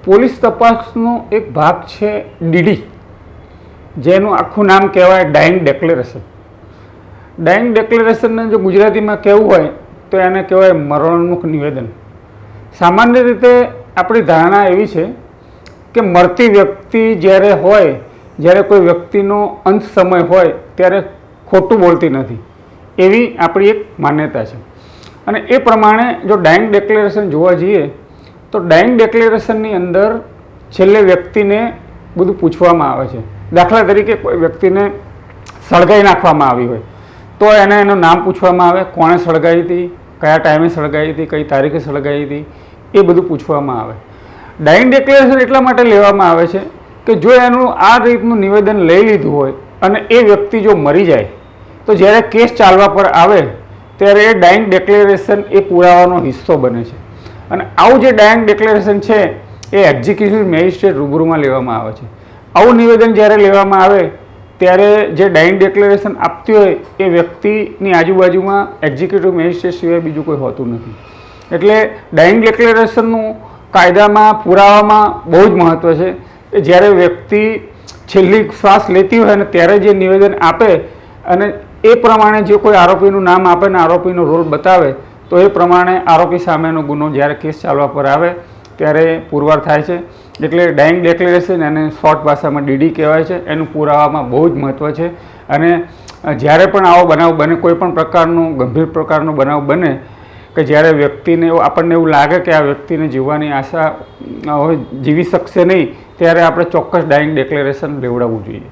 Police તપાસનો એક ભાગ છે ડીડી, જેનું આખું નામ કહેવાય ડાઇંગ ડિક્લેરેશન. ડાઇંગ ડિક્લેરેશનને જો ગુજરાતીમાં કહેવું હોય તો એને કહેવાય મરણોન્મુખ નિવેદન. સામાન્ય રીતે આપણી ધારણા એવી છે કે મરતી વ્યક્તિ જ્યારે હોય, જ્યારે કોઈ વ્યક્તિનો અંત સમય હોય ત્યારે ખોટું બોલતી નથી, એવી આપણી એક માન્યતા છે. અને એ પ્રમાણે જો ડાઇંગ ડિક્લેરેશન જોવા જઈએ તો ડાઇંગ ડિક્લેરેશનની અંદર છેલ્લે વ્યક્તિને બધું પૂછવામાં આવે છે. દાખલા તરીકે કોઈ વ્યક્તિને સળગાવી નાખવામાં આવી હોય તો એનું નામ પૂછવામાં આવે, કોણે સળગાવી હતી, કયા ટાઈમે સળગાવી હતી, કઈ તારીખે સળગાવી હતી, એ બધું પૂછવામાં આવે. ડાઇંગ ડિક્લેરેશન એટલા માટે લેવામાં આવે છે કે જો એનું આ રીતનું નિવેદન લઈ લીધું હોય અને એ વ્યક્તિ જો મરી જાય તો જ્યારે કેસ ચાલવા પર આવે ત્યારે એ ડાઇંગ ડિક્લેરેશન એ પુરાવાનો હિસ્સો બને છે. અને આવું જે ડાઇંગ ડિક્લેરેશન છે એ એક્ઝિક્યુટિવ મેજિસ્ટ્રેટ રૂબરૂમાં લેવામાં આવે છે. આવું નિવેદન જ્યારે લેવામાં આવે ત્યારે જે ડાઇંગ ડિક્લેરેશન આપતી હોય એ વ્યક્તિની આજુબાજુમાં એક્ઝિક્યુટિવ મેજિસ્ટ્રેટ સિવાય બીજું કોઈ હોતું નથી. એટલે ડાઇંગ ડિક્લેરેશનનું કાયદામાં પુરાવામાં બહુ જ મહત્ત્વ છે કે જ્યારે વ્યક્તિ છેલ્લી શ્વાસ લેતી હોય અને ત્યારે જે નિવેદન આપે અને એ પ્રમાણે જે કોઈ આરોપીનું નામ આપે ને આરોપીનો રોલ બતાવે તો એ પ્રમાણે આરોપી સામેનો ગુનો જ્યારે કેસ ચાલવા પર આવે ત્યારે પુરવાર થાય છે. એટલે ડાઇંગ ડિક્લેરેશન એને શોર્ટ ભાષામાં ડીડી કહેવાય છે. એનું પુરાવામાં બહુ જ મહત્ત્વ છે. અને જ્યારે પણ આવો બનાવ બને, કોઈ પણ પ્રકારનો ગંભીર પ્રકારનો બનાવ બને કે જ્યારે વ્યક્તિને આપણને એવું લાગે કે આ વ્યક્તિને જીવવાની આશા હવે જીવી શકશે નહીં, ત્યારે આપણે ચોક્કસ ડાઇંગ ડિક્લેરેશન લેવડાવવું જોઈએ.